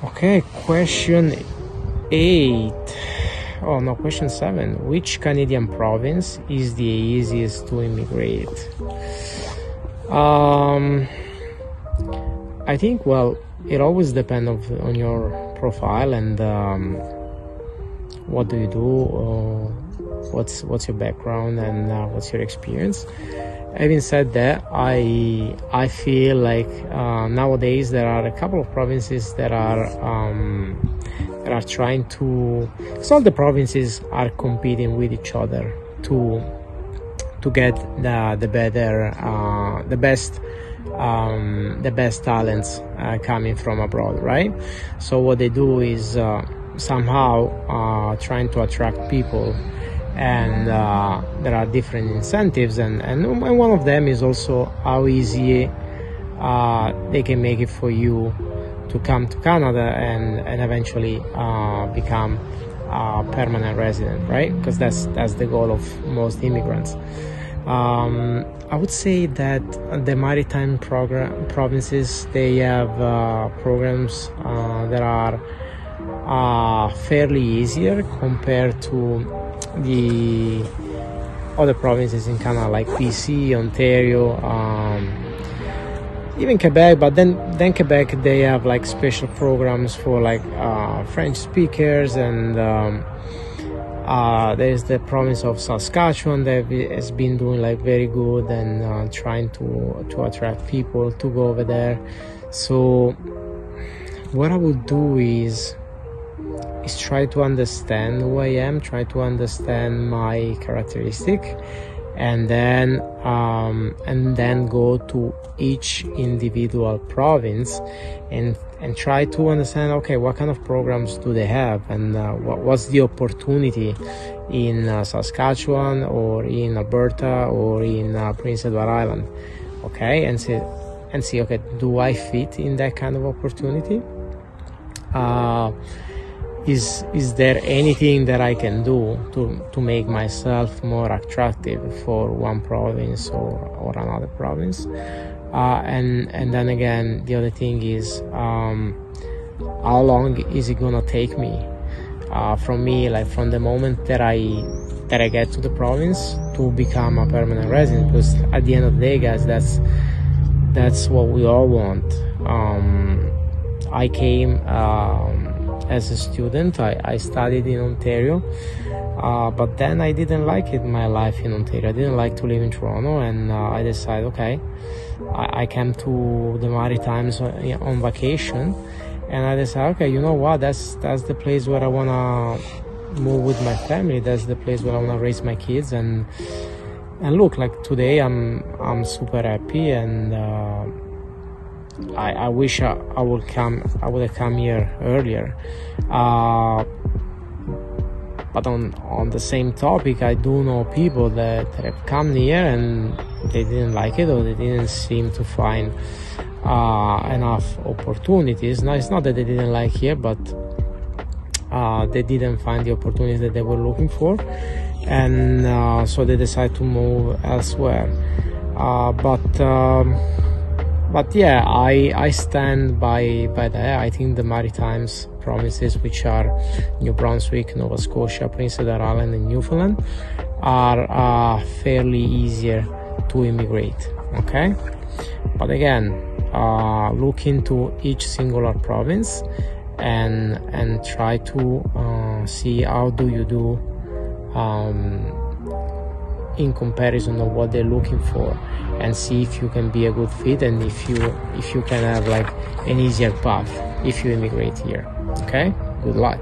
Okay, question 8. Oh no, question 7. Which Canadian province is the easiest to immigrate? I think, well, it always depends on your profile and what do you do, what's your background, and what's your experience. Having said that, I feel like nowadays there are a couple of provinces that are trying to. So all the provinces are competing with each other to get the best talents coming from abroad, right? So what they do is somehow trying to attract people, and there are different incentives, and one of them is also how easy they can make it for you to come to Canada and eventually become a permanent resident, right? Because that's the goal of most immigrants. I would say that the maritime provinces, they have programs that are fairly easier compared to the other provinces in Canada, like BC, Ontario, even Quebec. But then Quebec, they have like special programs for like French speakers, and there's the province of Saskatchewan that has been doing like very good and trying to attract people to go over there. So what I would do is try to understand who I am, try to understand my characteristic, and then go to each individual province and try to understand, okay, what kind of programs do they have, and what's the opportunity in Saskatchewan or in Alberta or in Prince Edward Island, okay, and see, okay, do I fit in that kind of opportunity? Is there anything that I can do to make myself more attractive for one province or another province? And then again, the other thing is, how long is it gonna take me from the moment that I get to the province to become a permanent resident? Because at the end of the day, guys, that's what we all want. I came as a student. I studied in Ontario, but then I didn't like it, my life in Ontario. I didn't like to live in Toronto, and I decided, okay, I came to the Maritimes on vacation, and I decided, okay, you know what, that's the place where I wanna move with my family. That's the place where I wanna raise my kids, and look, like today I'm super happy, and I wish I would have come here earlier. But on the same topic, I do know people that have come here and they didn't like it, or they didn't seem to find enough opportunities. Now, it's not that they didn't like here, but they didn't find the opportunities that they were looking for, and so they decided to move elsewhere. But yeah, I stand by that. I think the Maritimes provinces, which are New Brunswick, Nova Scotia, Prince Edward Island, and Newfoundland, are fairly easier to immigrate. Okay, but again, look into each singular province and try to see how do you do in comparison of what they're looking for, and see if you can be a good fit, and if you can have like an easier path if you immigrate here. Okay, good luck.